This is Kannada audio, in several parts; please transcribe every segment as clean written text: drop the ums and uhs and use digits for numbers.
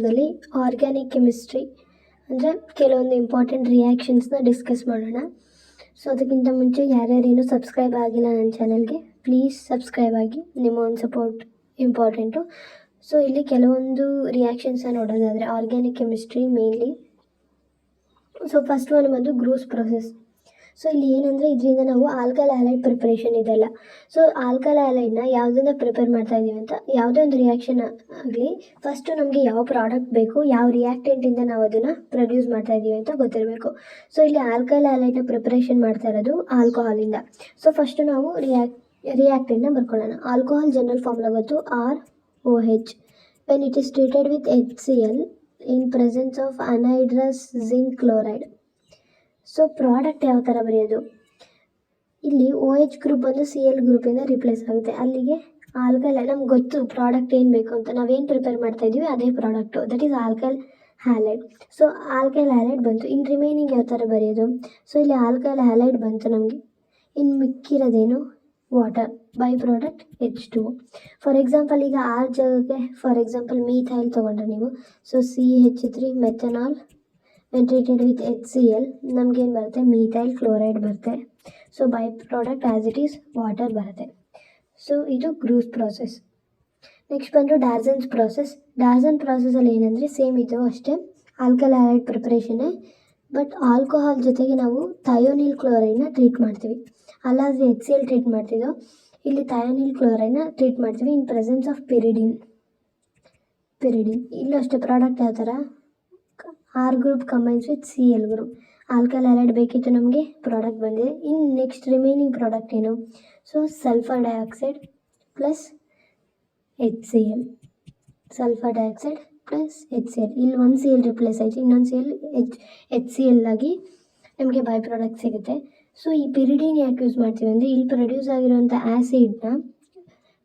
ವಿಡಿಯೋದಲ್ಲಿ ಆರ್ಗ್ಯಾನಿಕ್ ಕೆಮಿಸ್ಟ್ರಿ ಅಂದರೆ ಕೆಲವೊಂದು ಇಂಪಾರ್ಟೆಂಟ್ ರಿಯಾಕ್ಷನ್ಸ್ನ ಡಿಸ್ಕಸ್ ಮಾಡೋಣ. ಸೊ ಅದಕ್ಕಿಂತ ಮುಂಚೆ ಯಾರ್ಯಾರೇನು ಸಬ್ಸ್ಕ್ರೈಬ್ ಆಗಿಲ್ಲ ನನ್ನ ಚಾನಲ್ಗೆ, ಪ್ಲೀಸ್ ಸಬ್ಸ್ಕ್ರೈಬ್ ಆಗಿ. ನಿಮ್ಮ ಒಂದು ಸಪೋರ್ಟ್ ಇಂಪಾರ್ಟೆಂಟು. ಸೊ ಇಲ್ಲಿ ಕೆಲವೊಂದು ರಿಯಾಕ್ಷನ್ಸ್ನ ನೋಡೋದಾದರೆ organic chemistry mainly. So first one ಬಂದು ಗ್ರೂಸ್ ಪ್ರೊಸೆಸ್. ಸೊ ಇಲ್ಲಿ ಏನಂದರೆ ಇದರಿಂದ ನಾವು ಆಲ್ಕಲ್ ಹ್ಯಾಲೈಡ್ ಪ್ರಿಪ್ರೇಷನ್ ಇದೆಲ್ಲ. ಸೊ ಆಲ್ಕಲ್ ಹ್ಯಾಲೈಡ್ನ ಯಾವುದನ್ನ ಪ್ರಿಪೇರ್ ಮಾಡ್ತಾ ಇದ್ದೀವಿ ಅಂತ ಯಾವುದೇ ಒಂದು ರಿಯಾಕ್ಷನ್ ಆಗಲಿ, ಫಸ್ಟು ನಮಗೆ ಯಾವ ಪ್ರಾಡಕ್ಟ್ ಬೇಕು, ಯಾವ ರಿಯಾಕ್ಟೆಂಟಿಂದ ನಾವು ಅದನ್ನು ಪ್ರೊಡ್ಯೂಸ್ ಮಾಡ್ತಾ ಇದ್ದೀವಿ ಅಂತ ಗೊತ್ತಿರಬೇಕು. ಸೊ ಇಲ್ಲಿ ಆಲ್ಕಲ್ ಹ್ಯಾಲೈಡ್ನ ಪ್ರಿಪ್ರೇಷನ್ ಮಾಡ್ತಾ ಇರೋದು ಆಲ್ಕೋಹಾಲಿಂದ. ಸೊ ಫಸ್ಟು ನಾವು ರಿಯಾಕ್ಟೆಂಟ್ನ ಬರ್ಕೊಳ್ಳೋಣ. ಆಲ್ಕೋಹಾಲ್ ಜನರಲ್ ಫಾರ್ಮುಲಾ ಗೊತ್ತು, ROH. When it is treated with HCl in presence of anhydrous zinc chloride. So product ಯಾವ ಥರ ಬರೆಯೋದು, ಇಲ್ಲಿ OH ಗ್ರೂಪ್ ಬಂದು Cl ಗ್ರೂಪಿಂದ ರಿಪ್ಲೇಸ್ ಆಗುತ್ತೆ. ಅಲ್ಲಿಗೆ ಆಲ್ಕಲ್, ನಮ್ಗೆ ಗೊತ್ತು ಪ್ರಾಡಕ್ಟ್ ಏನು ಬೇಕು ಅಂತ, ನಾವೇನು ಪ್ರಿಪೇರ್ ಮಾಡ್ತಾ ಇದ್ದೀವಿ ಅದೇ product, that is alkyl halide. So alkyl halide ಬಂತು. ಇನ್ನು ರಿಮೈನಿಂಗ್ ಯಾವ ಥರ ಬರೆಯೋದು, ಸೊ ಇಲ್ಲಿ ಆಲ್ಕಲ್ ಹ್ಯಾಲೈಡ್ ಬಂತು ನಮಗೆ. ಇನ್ನು ಮಿಕ್ಕಿರೋದೇನು, water, by product H2O. For example ಈಗ R ಜಾಗಕ್ಕೆ ಫಾರ್ ಎಕ್ಸಾಂಪಲ್ ಮೀಥೈಲ್ ತೊಗೊಂಡ್ರೆ ನೀವು, so CH3 methanol when treated with HCl ನಮಗೇನು ಬರುತ್ತೆ, ಮೀಥೈಲ್ ಕ್ಲೋರೈಡ್ ಬರುತ್ತೆ. So by product as it is water ಬರುತ್ತೆ. ಸೊ ಇದು ಗ್ರೂಸ್ ಪ್ರಾಸೆಸ್. ನೆಕ್ಸ್ಟ್ ಬಂದು ಡಾರ್ಸನ್ಸ್ ಪ್ರಾಸೆಸ್. ಡಾರ್ಸನ್ ಪ್ರಾಸೆಸಲ್ಲಿ ಏನಂದರೆ ಸೇಮ್ ಇದು ಅಷ್ಟೇ, ಆಲ್ಕಲ್ ಹ್ಯಾಲೈಡ್ ಪ್ರಿಪ್ರೇಷನ್ನೇ, ಬಟ್ ಆಲ್ಕೋಹಾಲ್ ಜೊತೆಗೆ ನಾವು ಥಯೋನಿಲ್ ಕ್ಲೋರೈಡ್ನ ಟ್ರೀಟ್ ಮಾಡ್ತೀವಿ. ಅಲ್ಲಾದರೆ HCl ಟ್ರೀಟ್ ಮಾಡ್ತಿದ್ದೋ, ಇಲ್ಲಿ ಥಯೋನಿಲ್ ಕ್ಲೋರೈಡ್ನ ಟ್ರೀಟ್ ಮಾಡ್ತೀವಿ ಇನ್ ಪ್ರೆಸೆನ್ಸ್ ಆಫ್ ಪಿರಿಡಿನ್. ಇಲ್ಲೂ ಅಷ್ಟೇ ಪ್ರಾಡಕ್ಟ್ ಯಾವ ಥರ, R group combines with Cl group. Alkyl halide ಬೇಕಿತ್ತು ನಮಗೆ, ಪ್ರಾಡಕ್ಟ್ ಬಂದಿದೆ. ಇನ್ನು ನೆಕ್ಸ್ಟ್ ರಿಮೈನಿಂಗ್ ಪ್ರಾಡಕ್ಟ್ ಏನು, so sulphur dioxide plus HCl. Sulphur dioxide plus HCl. ಇಲ್ಲಿ ಒಂದು Cl ರಿಪ್ಲೇಸ್ ಆಯಿತು, ಇನ್ನೊಂದು Cl HCl ಆಗಿ ನಮಗೆ ಬೈ ಪ್ರಾಡಕ್ಟ್ ಸಿಗುತ್ತೆ. ಸೊ ಈ ಪಿರಿಡಿನ್ ಯಾಕೆ ಯೂಸ್ ಮಾಡ್ತೀವಿ ಅಂದರೆ, ಇಲ್ಲಿ ಪ್ರೊಡ್ಯೂಸ್ ಆಗಿರುವಂಥ ಆ್ಯಸಿಡ್ನ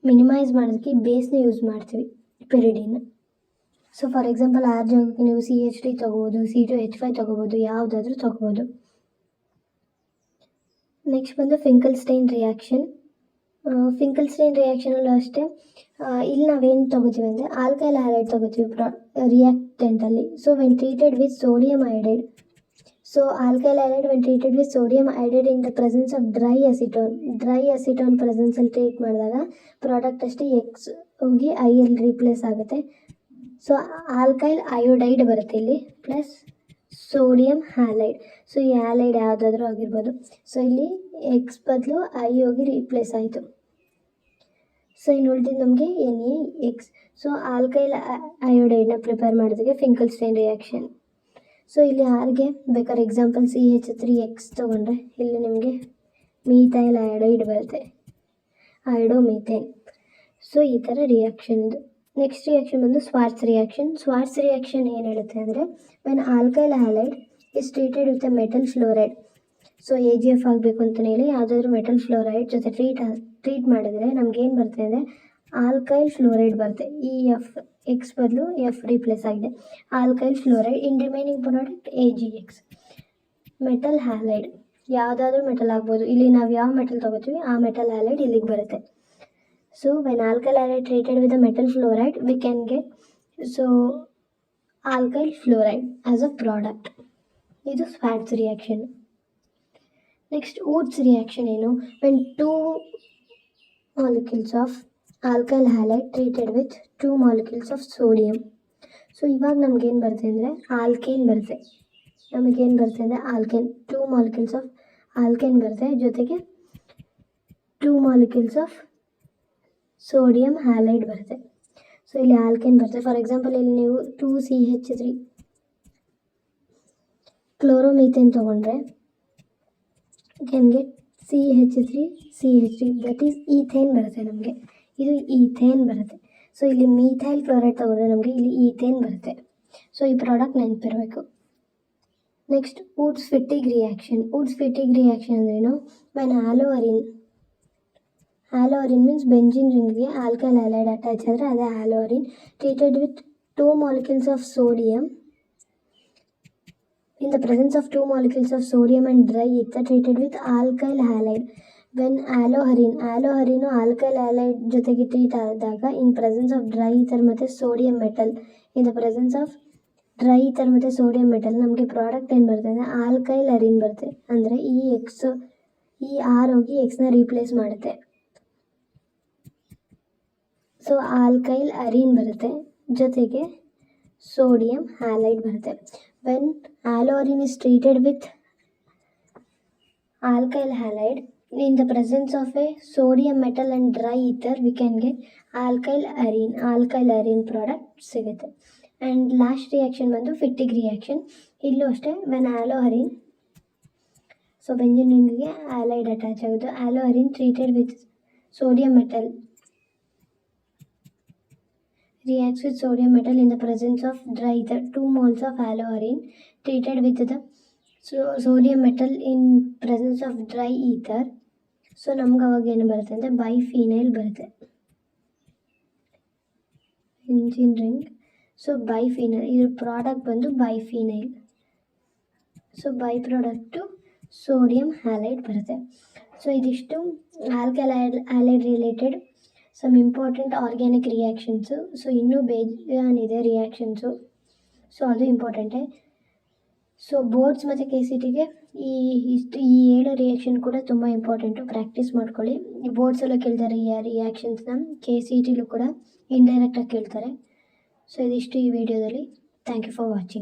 ಮಿನಿಮೈಸ್ ಮಾಡೋದಕ್ಕೆ ಬೇಸ್ನ ಯೂಸ್ ಮಾಡ್ತೀವಿ, ಪಿರಿಡಿನ್. ಸೊ ಫಾರ್ ಎಕ್ಸಾಂಪಲ್ R ಜಾಗಕ್ಕೆ ನೀವು CH3 ತೊಗೋಬೋದು, C2H5 ತೊಗೋಬೋದು, ಯಾವುದಾದ್ರೂ ತೊಗೋಬೋದು. ನೆಕ್ಸ್ಟ್ ಬಂದು ಫಿಂಕಲ್ಸ್ಟೈನ್ ರಿಯಾಕ್ಷನ್. ಫಿಂಕಲ್ಸ್ಟೈನ್ ರಿಯಾಕ್ಷನಲ್ಲೂ ಅಷ್ಟೇ, ಇಲ್ಲಿ ನಾವೇನು ತೊಗೋತೀವಿ ಅಂದರೆ ಆಲ್ಕೈಲ್ ಹ್ಯಾಲೈಡ್ ತೊಗೋತೀವಿ ರಿಯಾಕ್ಟೆಂಟಲ್ಲಿ. So when treated with sodium iodide, so alkyl halide when treated with sodium iodide in the presence of dry acetone ಪ್ರೆಸೆನ್ಸಲ್ಲಿ ಟ್ರೀಟ್ ಮಾಡಿದಾಗ ಪ್ರಾಡಕ್ಟ್ ಅಷ್ಟೇ X ಹೋಗಿ IL ರಿಪ್ಲೇಸ್ ಆಗುತ್ತೆ. ಸೊ ಆಲ್ಕೈಲ್ ಅಯೋಡೈಡ್ ಬರುತ್ತೆ ಇಲ್ಲಿ, ಪ್ಲಸ್ ಸೋಡಿಯಂ ಹ್ಯಾಲೈಡ್. ಸೊ ಈ ಹ್ಯಾಲೈಡ್ ಯಾವುದಾದ್ರೂ ಆಗಿರ್ಬೋದು. ಸೊ ಇಲ್ಲಿ X ಬದಲು I ಹೋಗಿ ರಿಪ್ಲೇಸ್ ಆಯಿತು. ಸೊ ಇನ್ನು ಉಳಿದಿದ್ದು ನಮಗೆ NaX. ಸೊ ಆಲ್ಕೈಲ್ ಅಯೋಡೈಡ್ನ ಪ್ರಿಪೇರ್ ಮಾಡೋದಕ್ಕೆ ಫಿಂಕಲ್ಸ್ಟೈನ್ ರಿಯಾಕ್ಷನ್. ಸೊ ಇಲ್ಲಿ Rಗೆ ಬೇಕಾದ್ರೆ ಎಕ್ಸಾಂಪಲ್ CH3X ತೊಗೊಂಡ್ರೆ ಇಲ್ಲಿ ನಿಮಗೆ ಮೀಥೈಲ್ ಅಯೋಡೈಡ್ ಬರುತ್ತೆ, ಅಯೋಡೋಮೀಥೇನ್. ಸೊ ಈ ಥರ ರಿಯಾಕ್ಷನ್ ಇದು. ನೆಕ್ಸ್ಟ್ ರಿಯಾಕ್ಷನ್ ಬಂದು ಸ್ವಾರ್ಟ್ಸ್ ರಿಯಾಕ್ಷನ್. ಸ್ವಾರ್ಟ್ಸ್ ರಿಯಾಕ್ಷನ್ ಏನು ಹೇಳುತ್ತೆ ಅಂದರೆ, when alkyl halide is treated with A metal fluoride. So AgF ಆಗಬೇಕು ಅಂತಲೇ ಹೇಳಿ ಯಾವುದಾದ್ರೂ ಮೆಟಲ್ ಫ್ಲೋರೈಡ್ ಜೊತೆ ಟ್ರೀಟ್ ಮಾಡಿದ್ರೆ ನಮಗೇನು ಬರುತ್ತೆ ಅಂದರೆ ಆಲ್ಕೈಲ್ ಫ್ಲೋರೈಡ್ ಬರುತ್ತೆ. ಈ X ಬದಲು F ರಿಪ್ಲೇಸ್ ಆಗಿದೆ, ಆಲ್ಕೈಲ್ ಫ್ಲೋರೈಡ್. ಇನ್ remaining product AgX. Metal halide ಯಾವುದಾದ್ರೂ ಮೆಟಲ್ ಆಗ್ಬೋದು, ಇಲ್ಲಿ ನಾವು ಯಾವ ಮೆಟಲ್ ತೊಗೋತೀವಿ ಆ ಮೆಟಲ್ ಹ್ಯಾಲೈಡ್ ಇಲ್ಲಿಗೆ ಬರುತ್ತೆ. So when alkyl halide treated with a metal fluoride, we can get alkyl fluoride as a product. This is Schwartz reaction. Next, Woods reaction ಏನು, when two molecules of alkyl halide treated with 2 molecules of sodium. So ಇವಾಗ ನಮಗೇನು ಬರುತ್ತೆ ಅಂದರೆ ಆಲ್ಕೇನ್ ಬರುತ್ತೆ. ನಮಗೇನು ಬರುತ್ತೆ ಅಂದರೆ ಆಲ್ಕೇನ್, 2 molecules of ಆಲ್ಕೇನ್ ಬರುತ್ತೆ, ಜೊತೆಗೆ 2 molecules of ಸೋಡಿಯಂ ಹ್ಯಾಲೈಡ್ ಬರುತ್ತೆ. ಸೊ ಇಲ್ಲಿ ಆಲ್ಕೇನ್ ಬರುತ್ತೆ. ಫಾರ್ ಎಕ್ಸಾಂಪಲ್ ಇಲ್ಲಿ ನೀವು 2CH3 ಕ್ಲೋರೋಮೀಥೇನ್ ತೊಗೊಂಡ್ರೆ can get CH3CH3, that is ethane ಬರುತ್ತೆ ನಮಗೆ. ಇದು ಈಥೇನ್ ಬರುತ್ತೆ. ಸೊ ಇಲ್ಲಿ ಮೀಥೈಲ್ ಕ್ಲೋರೈಡ್ ತೊಗೊಂಡ್ರೆ ನಮಗೆ ಇಲ್ಲಿ ಈಥೇನ್ ಬರುತ್ತೆ. ಸೊ ಈ ಪ್ರಾಡಕ್ಟ್ ನೆನಪಿರಬೇಕು. Next Wurtz Fittig reaction. Wurtz Fittig reaction ಅಂದ್ರೇನು, ವೆನ್ ಹ್ಯಾಲೋರಿನ್ ಮೀನ್ಸ್ ಬೆಂಜಿನ್ ರಿಂಗ್ಗೆ ಆಲ್ಕೈಲ್ ಹ್ಯಾಲೈಡ್ ಅಟ್ಯಾಚ್ ಆದರೆ ಅದೇ haloarene. Treated with 2 molecules of sodium. In the presence of 2 molecules of sodium and dry ether treated with alkyl halide, when haloarene alkyl halide ಜೊತೆಗೆ ಟ್ರೀಟ್ ಆದಾಗ in presence of dry ether ಮತ್ತು sodium metal, in the presence of dry ether ಮತ್ತು ಸೋಡಿಯಂ ಮೆಟಲ್ ನಮಗೆ ಪ್ರಾಡಕ್ಟ್ ಏನು ಬರುತ್ತೆ ಅಂದರೆ ಆಲ್ಕೈಲ್ ಅರಿನ್ ಬರುತ್ತೆ. ಅಂದರೆ ಈ ಆರ್ ಹೋಗಿ ಎಕ್ಸ್ನ ರೀಪ್ಲೇಸ್ ಮಾಡುತ್ತೆ. ಸೊ ಆಲ್ಕೈಲ್ ಅರಿನ್ ಬರುತ್ತೆ, ಜೊತೆಗೆ ಸೋಡಿಯಂ ಹ್ಯಾಲೈಡ್ ಬರುತ್ತೆ. When haloarene is treated with alkyl halide in the presence of a sodium metal and dry ether we can get alkyl arene product ಸಿಗುತ್ತೆ. ಆ್ಯಂಡ್ ಲಾಸ್ಟ್ ರಿಯಾಕ್ಷನ್ ಬಂದು ಫಿಟ್ಟಿಗ್ ರಿಯಾಕ್ಷನ್. ಇಲ್ಲೂ ಅಷ್ಟೇ ವೆನ್ ಆ್ಯಲೋಹರಿನ್, ಸೊ ಬೆಂಜಿನ್ ರಿಂಗ್ಗೆ ಆಲೈಡ್ ಅಟ್ಯಾಚ್ ಆಗುತ್ತೆ. Haloarene treated with sodium metal reacts with sodium metal in the presence of dry ether. 2 moles of alloharine treated with the sodium metal in presence of dry ether. So ನಮ್ಗೆ ಅವಾಗ ಏನು ಬರುತ್ತೆ ಅಂದರೆ ಬೈಫಿನೈಲ್ ಬರುತ್ತೆ. ಇಂಜಿನ್ ರಿಂಗ್, ಸೊ ಬೈಫಿನೈಲ್ ಇದ್ರ ಪ್ರಾಡಕ್ಟ್ ಬಂದು biphenyl. So by product sodium halide ಬರುತ್ತೆ. ಸೊ ಇದಿಷ್ಟು alkyl halide related some important organic reactions. So ಇನ್ನೂ ಬೇಜಾನಿದೆ ರಿಯಾಕ್ಷನ್ಸು, ಸೊ ಅದು ಇಂಪಾರ್ಟೆಂಟೇ. ಸೊ ಬೋರ್ಡ್ಸ್ ಮತ್ತು KCTಗೆ ಈ 7 ರಿಯಾಕ್ಷನ್ ಕೂಡ ತುಂಬ ಇಂಪಾರ್ಟೆಂಟು, ಪ್ರಾಕ್ಟೀಸ್ ಮಾಡ್ಕೊಳ್ಳಿ. ಈ ಬೋರ್ಡ್ಸೆಲ್ಲ ಕೇಳ್ತಾರೆ ಈ ರಿಯಾಕ್ಷನ್ಸ್ನ, KCTಲೂ ಕೂಡ ಇಂಡೈರೆಕ್ಟಾಗಿ ಕೇಳ್ತಾರೆ. ಸೊ ಇದಿಷ್ಟು ಈ ವಿಡಿಯೋದಲ್ಲಿ. Thank you for watching.